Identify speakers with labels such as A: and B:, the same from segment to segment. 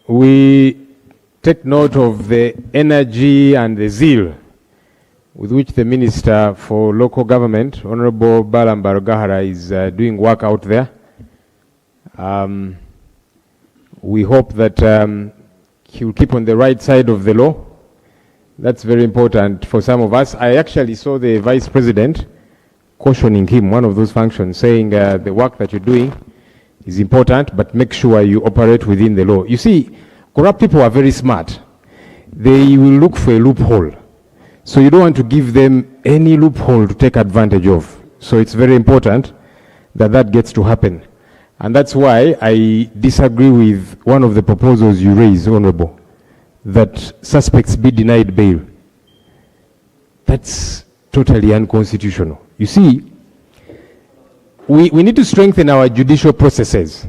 A: We take note of the energy and the zeal with which the Minister for Local Government, Honorable Balaam Barugahara, is doing work out there. We hope that he will keep on the right side of the law. That's very important for some of us. I actually saw the Vice President cautioning him, one of those functions, saying the work that you're doing is important, but make sure you operate within the law. You see, corrupt people are very smart. They will look for a loophole. So you don't want to give them any loophole to take advantage of. So it's very important that that gets to happen. And that's why I disagree with one of the proposals you raised, Honorable, that suspects be denied bail. That's totally unconstitutional. You see, we need to strengthen our judicial processes.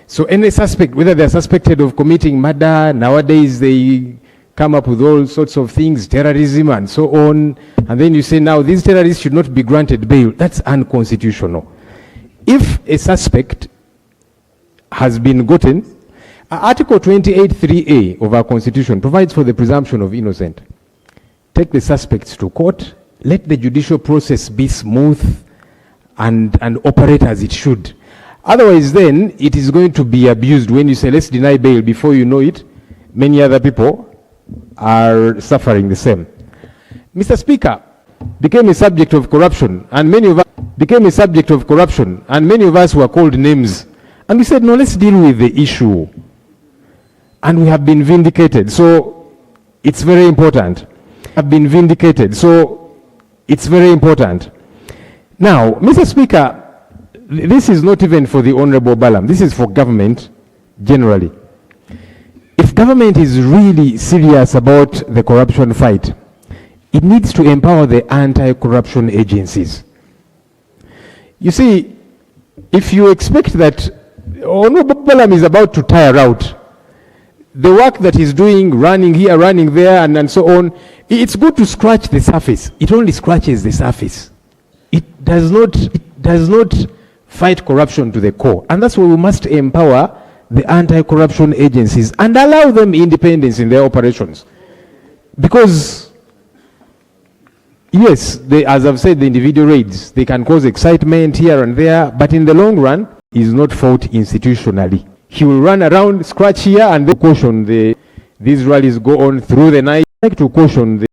A: So any suspect, whether they're suspected of committing murder, nowadays they come up with all sorts of things, terrorism and so on, and then you say now these terrorists should not be granted bail. That's unconstitutional. If a suspect has been gotten, Article 28(3)(a) of our Constitution provides for the presumption of innocence. Take the suspects to court, let the judicial process be smooth and operate as it should. Otherwise then, it is going to be abused when you say, let's deny bail. Before you know it, many other people are suffering the same. Mr. Speaker, became a subject of corruption, and many of us were called names. And we said, no, let's deal with the issue. And we have been vindicated. So it's very important. Now, Mr. Speaker, this is not even for the Honorable Balaam. This is for government generally. If government is really serious about the corruption fight, it needs to empower the anti-corruption agencies. You see, if you expect that Honorable Balaam is about to tire out, the work that he's doing, running here, running there, and so on, it's good to scratch the surface. It only scratches the surface. It does not fight corruption to the core. And that's why we must empower the anti-corruption agencies and allow them independence in their operations. Because, yes, as I've said, the individual raids, they can cause excitement here and there, but in the long run, is not fought institutionally. He will run around, scratch here, and then caution these rallies go on through the night. I like to caution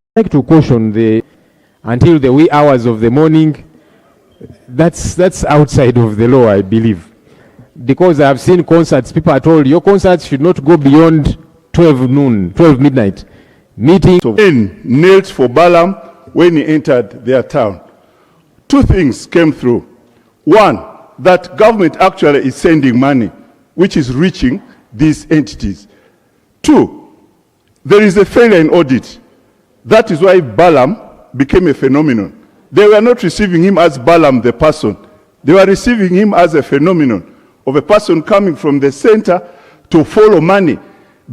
A: until the wee hours of the morning. That's outside of the law, I believe. Because I have seen concerts, people are told your concerts should not go beyond 12 midnight. Meetings.
B: So nailed for Balaam when he entered their town. Two things came through. One, that government actually is sending money, which is reaching these entities. Two, there is a failure in audit. That is why Balaam became a phenomenon. They were not receiving him as Balaam the person. They were receiving him as a phenomenon of a person coming from the center to follow money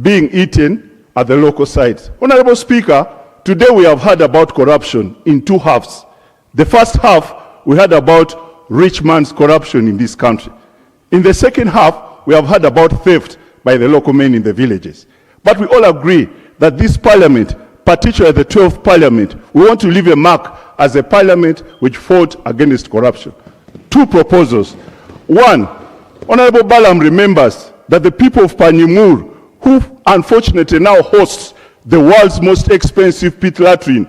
B: being eaten at the local sites. Honorable Speaker, today we have heard about corruption in two halves. The first half, we heard about rich man's corruption in this country. In the second half, we have heard about theft by the local men in the villages. But we all agree that this parliament, particularly the 12th parliament, we want to leave a mark as a parliament which fought against corruption. Two proposals. One, Honorable Balaam remembers that the people of Panyimur, who unfortunately now hosts the world's most expensive pit latrine,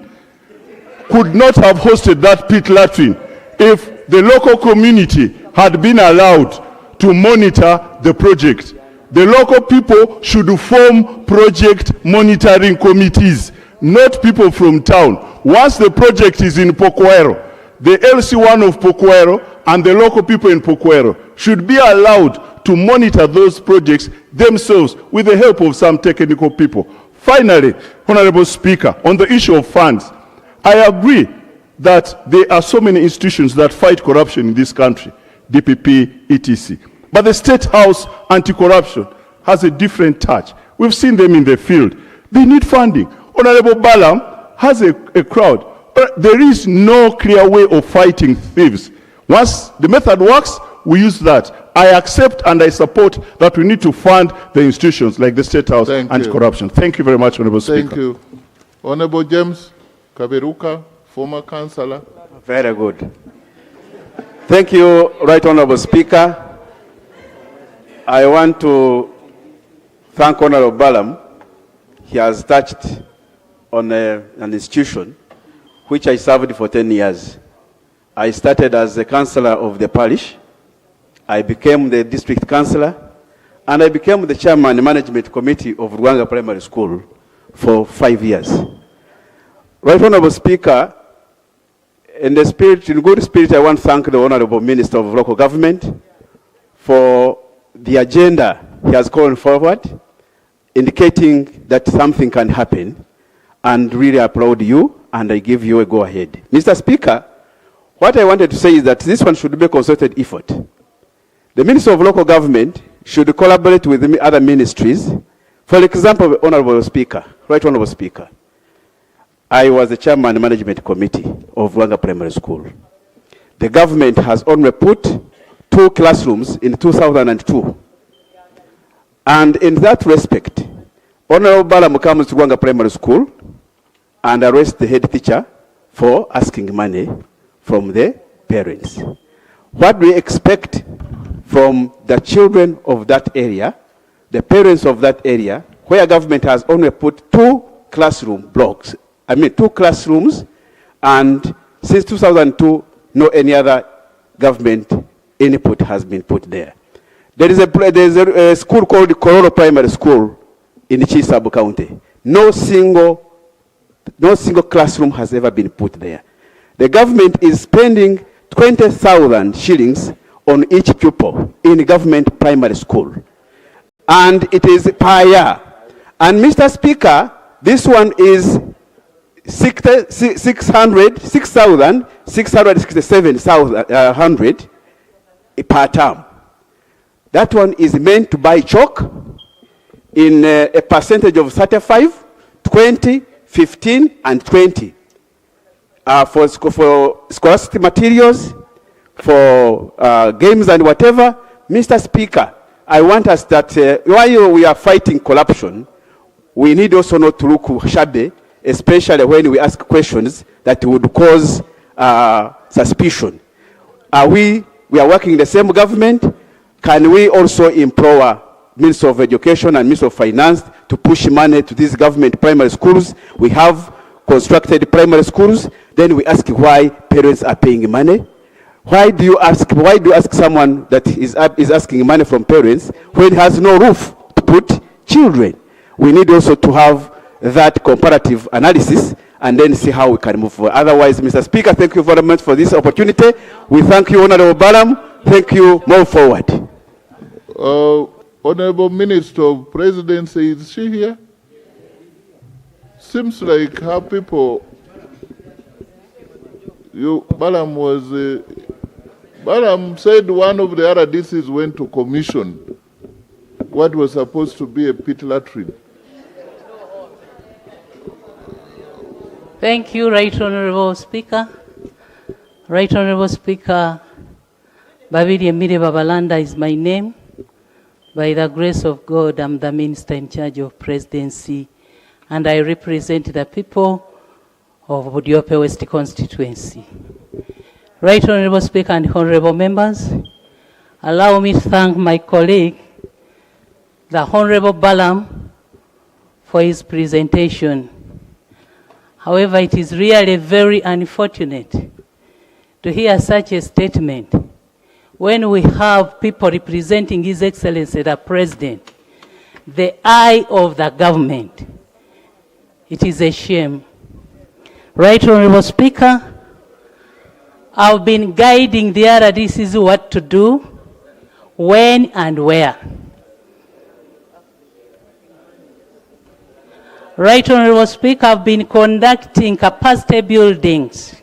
B: could not have hosted that pit latrine if the local community had been allowed to monitor the project. The local people should form project monitoring committees, not people from town. Once the project is in Pokuero, the LC1 of Pokuero and the local people in Pokuero should be allowed to monitor those projects themselves with the help of some technical people. Finally, Honorable Speaker, on the issue of funds, I agree that there are so many institutions that fight corruption in this country, DPP, etc. But the State House Anti-Corruption has a different touch. We've seen them in the field. They need funding. Honorable Balaam has a crowd. But there is no clear way of fighting thieves. Once the method works, we use that. I accept and I support that we need to fund the institutions like the State House Anti-Corruption. Thank you very much, Honorable Speaker.
C: Thank you. Honorable James Kaberuka, former councillor.
D: Very good. Thank you, Right Honorable Speaker. I want to thank Honorable Balaam. He has touched on an institution which I served for 10 years. I started as a councillor of the parish. I became the district councillor, and I became the chairman of the management committee of Ruanga Primary School for 5 years. Right Honorable Speaker, in good spirit, I want to thank the Honorable Minister of Local Government for the agenda he has gone forward, indicating that something can happen, and really applaud you, and I give you a go-ahead. Mr. Speaker, what I wanted to say is that this one should be a concerted effort. The Minister of Local Government should collaborate with the other ministries. For example, Honorable Speaker, Right Honorable Speaker, I was the chairman of the management committee of Ruanga Primary School. The government has only put 2 classrooms in 2002. And in that respect, Honorable Balaam comes to Ruanga Primary School and arrests the head teacher for asking money from the parents. What do we expect from the children of that area, the parents of that area, where government has only put 2 classroom blocks, 2 classrooms, and since 2002, no any other government input has been put there. There is a school called Kororo Primary School in Chisabu County. No single classroom has ever been put there. The government is spending 20,000 shillings on each pupil in government primary school. And it is per year. And Mr. Speaker, this one is 6,667,100 per term. That one is meant to buy chalk in a percentage of 35, 20, 15, and 20. For scholastic materials, for games and whatever. Mr. Speaker, I want us that while we are fighting corruption, we need also not to look shabby, especially when we ask questions that would cause suspicion. We are working in the same government. Can we also empower Minister of Education and Minister of Finance to push money to these government primary schools? We have constructed primary schools. Then we ask why parents are paying money. Why do you ask someone that is asking money from parents when he has no roof to put children? We need also to have that comparative analysis and then see how we can move forward. Otherwise, Mr. Speaker, thank you very much for this opportunity. We thank you, Honorable Balaam. Thank you. Move forward.
C: Honorable Minister of Presidency, is she here? Seems like her people. Balaam said one of the RDCs went to commission what was supposed to be a pit latrine.
E: Thank you, Right Honorable Speaker. Right Honorable Speaker, Babidi Emile Babalanda is my name. By the grace of God, I'm the Minister in charge of Presidency, and I represent the people of Budiope West constituency. Right Honorable Speaker and Honorable Members, allow me to thank my colleague, the Honorable Balaam, for his presentation. However, it is really very unfortunate to hear such a statement when we have people representing His Excellency the President, the eye of the government. It is a shame. Right Honorable Speaker, I've been guiding the RDCs what to do, when and where. Right Honorable Speaker, I've been conducting capacity buildings.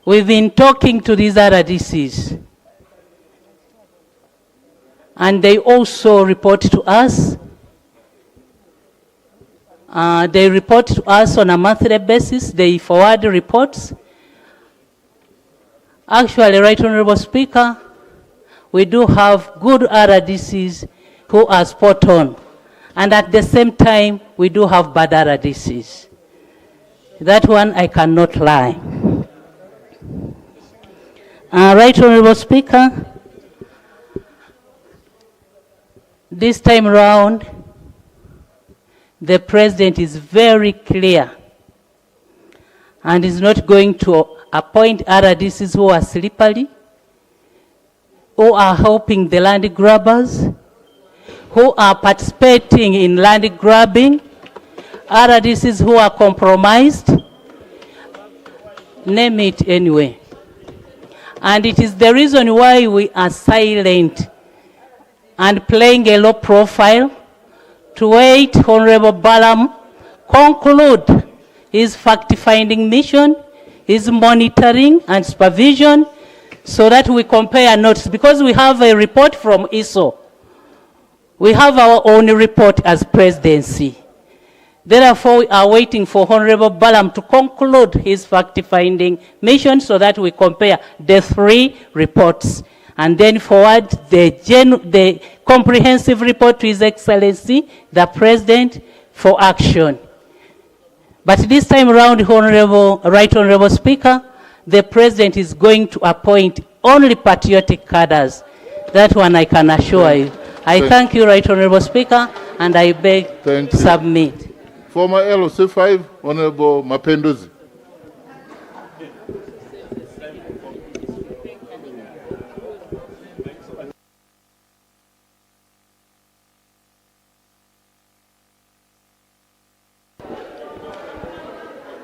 E: We've been talking to these RDCs. And they also report to us. They report to us on a monthly basis. They forward reports. Actually, Right Honorable Speaker, we do have good RDCs who are spot on. And at the same time, we do have bad RDCs. That one I cannot lie. Right Honorable Speaker, this time round, the President is very clear and is not going to appoint RDCs who are slippery, who are helping the land grabbers, who are participating in land grabbing, RDCs who are compromised, name it anyway. And it is the reason why we are silent and playing a low profile to wait Honorable Balaam conclude his fact-finding mission, his monitoring and supervision, so that we compare notes. Because we have a report from ISO. We have our own report as presidency. Therefore, we are waiting for Honorable Balaam to conclude his fact-finding mission so that we compare the three reports and then forward the comprehensive report to His Excellency, the President, for action. But this time around, Right Honorable Speaker, the President is going to appoint only patriotic cadres. That one I can assure you. I thank you, Right Honorable Speaker, and I beg to submit.
C: Former LOC 5, Honorable Mapenduzi.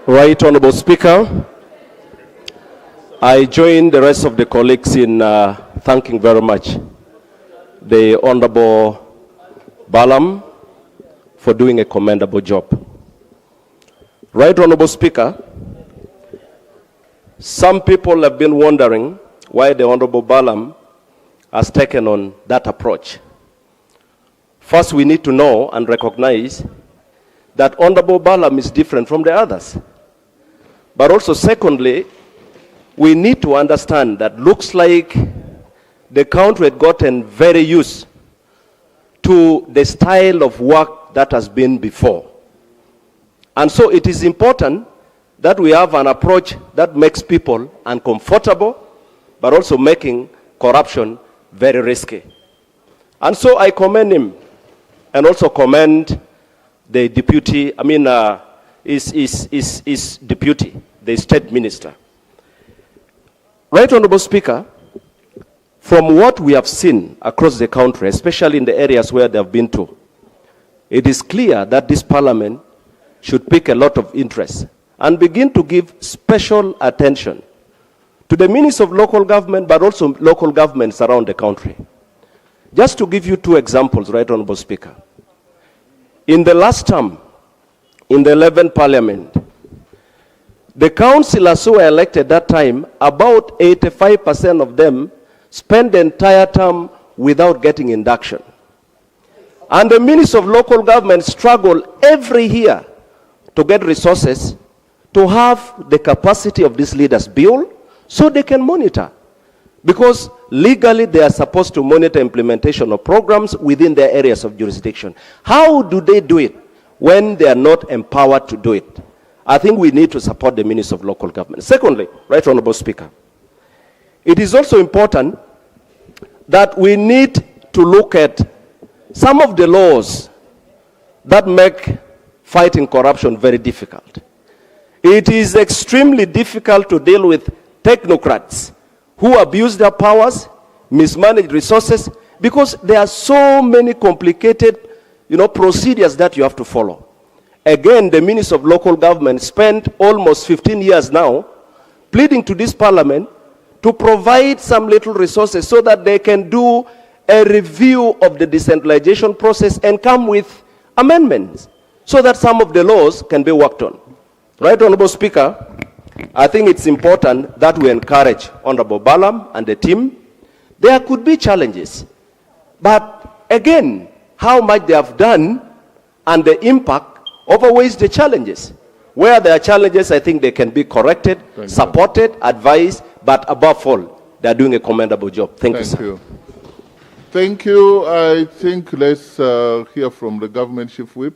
F: Right Honorable Speaker, I join the rest of the colleagues in thanking very much the Honorable Balaam for doing a commendable job. Right Honorable Speaker, some people have been wondering why the Honorable Balaam has taken on that approach. First, we need to know and recognize that Honorable Balaam is different from the others. But also, secondly, we need to understand that looks like the country had gotten very used to the style of work that has been before. And so it is important that we have an approach that makes people uncomfortable, but also making corruption very risky. And so I commend him and also commend the deputy, his deputy, the state minister. Right Honorable Speaker, from what we have seen across the country, especially in the areas where they have been to, it is clear that this parliament should pick a lot of interest and begin to give special attention to the ministers of local government, but also local governments around the country. Just to give you two examples, Right Honorable Speaker. In the last term, in the 11th Parliament, the councillors who were elected that time, about 85% of them spent the entire term without getting induction. And the ministers of local government struggle every year to get resources to have the capacity of these leaders built so they can monitor. Because legally they are supposed to monitor implementation of programs within their areas of jurisdiction. How do they do it when they are not empowered to do it? I think we need to support the ministers of local government. Secondly, Right Honorable Speaker, it is also important that we need to look at some of the laws that make fighting corruption very difficult. It is extremely difficult to deal with technocrats who abuse their powers, mismanage resources, because there are so many complicated, procedures that you have to follow. Again, the ministers of local government spent almost 15 years now pleading to this parliament to provide some little resources so that they can do a review of the decentralization process and come with amendments so that some of the laws can be worked on. Right Honorable Speaker, I think it's important that we encourage Honorable Balaam and the team. There could be challenges, but again, how much they have done and the impact overweighs the challenges. Where there are challenges, I think they can be corrected, supported, advised, but above all, they are doing a commendable job. Thank you, sir.
C: Thank you. I think let's hear from the government chief whip.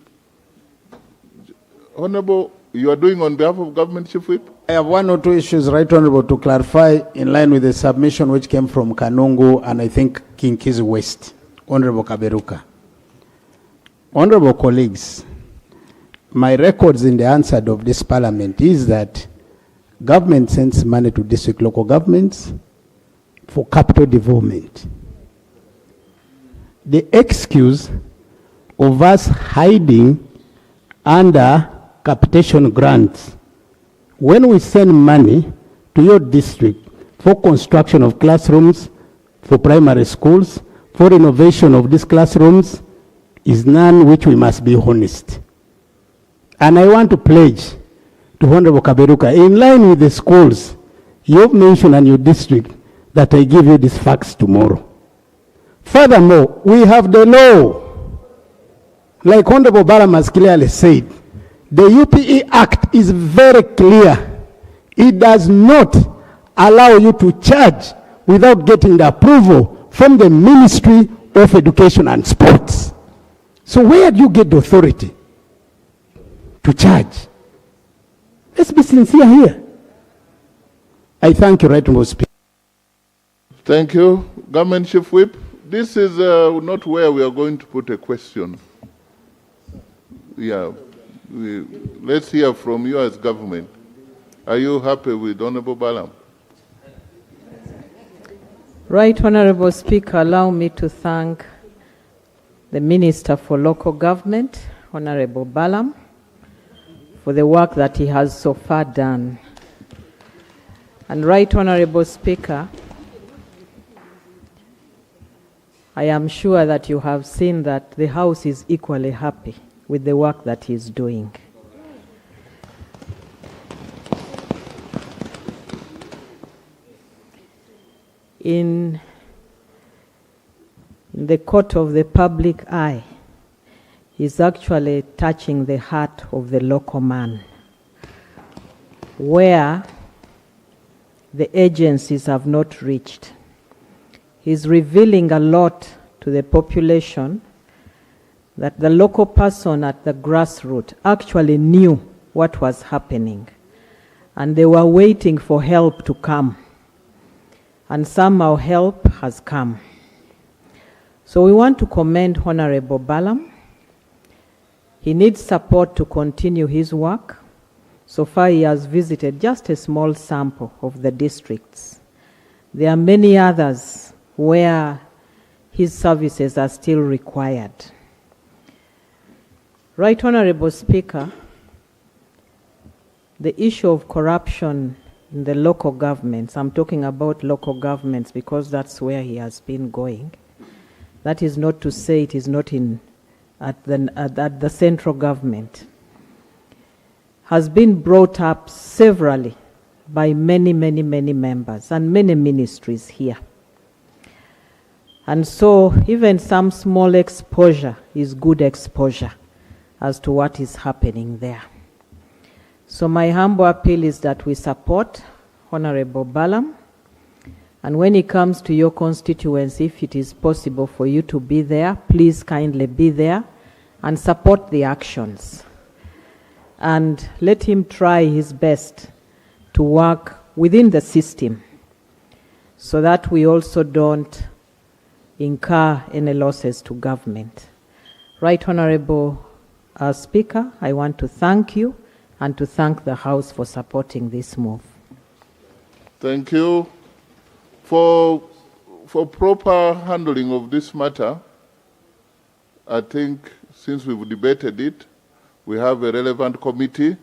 C: Honorable, you are doing on behalf of government chief whip?
G: I have one or two issues, Right Honorable, to clarify in line with the submission which came from Kanungu and I think Kinkizi West. Honorable Kaberuka. Honorable colleagues, my records in the answer of this parliament is that government sends money to district local governments for capital development. The excuse of us hiding under capitation grants, when we send money to your district for construction of classrooms, for primary schools, for renovation of these classrooms, is none which we must be honest. And I want to pledge to Honorable Kaberuka, in line with the schools you've mentioned in your district, that I give you these facts tomorrow. Furthermore, we have the law. Like Honorable Balaam has clearly said, the UPE Act is very clear. It does not allow you to charge without getting the approval from the Ministry of Education and Sports. So where do you get the authority to charge? Let's be sincere here. I thank you, Right Honorable Speaker.
C: Thank you. Government Chief Whip, this is not where we are going to put a question. Yeah. Let's hear from you as government. Are you happy with Honorable Balaam?
H: Right Honorable Speaker, allow me to thank the Minister for Local Government, Honorable Balaam, for the work that he has so far done. And Right Honorable Speaker, I am sure that you have seen that the House is equally happy with the work that he is doing. In the court of the public eye, is actually touching the heart of the local man, where the agencies have not reached. He's revealing a lot to the population that the local person at the grassroots actually knew what was happening, and they were waiting for help to come. And somehow help has come. So we want to commend Honorable Balaam. He needs support to continue his work. So far he has visited just a small sample of the districts. There are many others where his services are still required. Right Honorable Speaker, the issue of corruption in the local governments, I'm talking about local governments because that's where he has been going. That is not to say it is not at the central government. Has been brought up severally by many members and many ministries here. And so even some small exposure is good exposure as to what is happening there. So my humble appeal is that we support Honorable Balaam, and when it comes to your constituency, if it is possible for you to be there, please kindly be there and support the actions. And let him try his best to work within the system so that we also don't incur any losses to government. Right Honorable Speaker, I want to thank you and to thank the House for supporting this move.
C: Thank you. For proper handling of this matter, I think since we've debated it, we have a relevant committee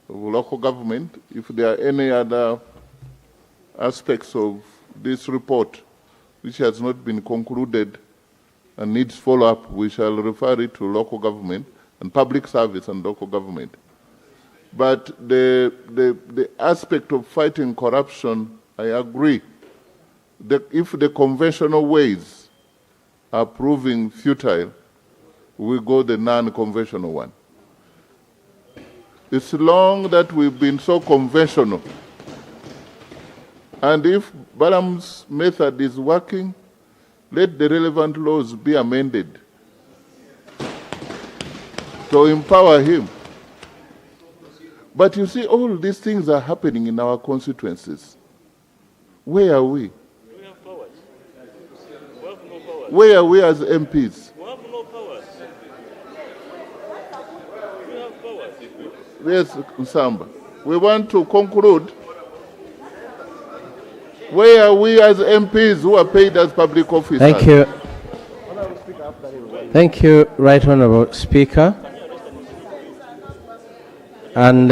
C: of local government. If there are any other aspects of this report which has not been concluded and needs follow-up, we shall refer it to local government and public service and local government. But the aspect of fighting corruption, I agree. If the conventional ways are proving futile, we go the non-conventional one. It's long that we've been so conventional. And if Balaam's method is working, let the relevant laws be amended to empower him. But you see, all these things are happening in our constituencies. Where are we?
I: We have powers. We have no powers.
C: Where are we as MPs?
I: We have no powers. We have powers.
C: Yes, Nsamba. We want to conclude. Where are we as MPs who are paid as public officers?
J: Thank you. Thank you, Right Honourable Speaker. And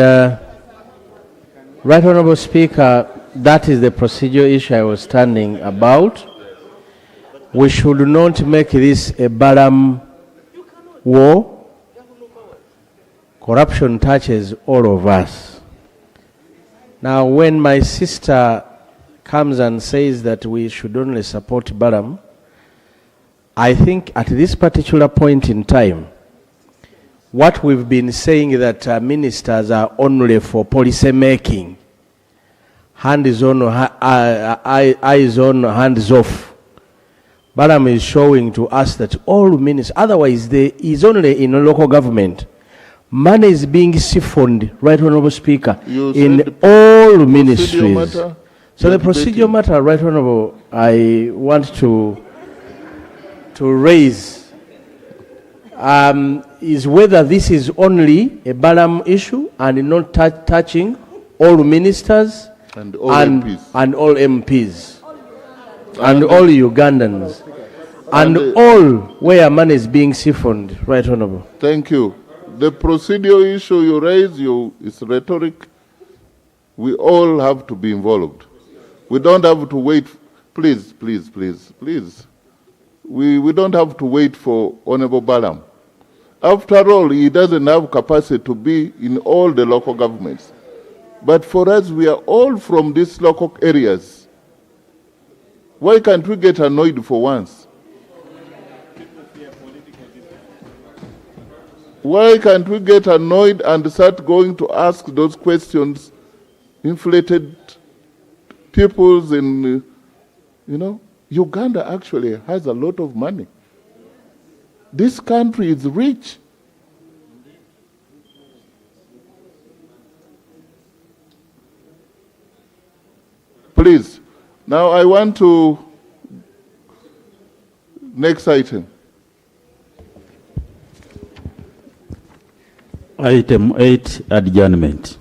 J: Right Honourable Speaker, that is the procedural issue I was standing about. We should not make this a Balaam war. Corruption touches all of us. Now, when my sister comes and says that we should only support Balaam, I think at this particular point in time, what we've been saying that ministers are only for policy making, hands on, eyes on, hands off. Balaam is showing to us that all ministers, otherwise there is only in local government. Money is being siphoned, Right Honourable Speaker, in all ministries. So the procedural matter, Right Honourable, I want to raise is whether this is only a Balaam issue and not touching all ministers
C: and all MPs.
J: And all MPs and all Ugandans and all where money is being siphoned, Right Honourable.
C: Thank you. The procedural issue you raise is rhetoric. We all have to be involved. We don't have to wait. Please. We don't have to wait for Honorable Balaam. After all, he doesn't have capacity to be in all the local governments. But for us, we are all from these local areas. Why can't we get annoyed for once? Why can't we get annoyed and start going to ask those questions, inflated peoples in, Uganda actually has a lot of money. This country is rich. Please, now I want to, next item.
K: Item 8, adjournment.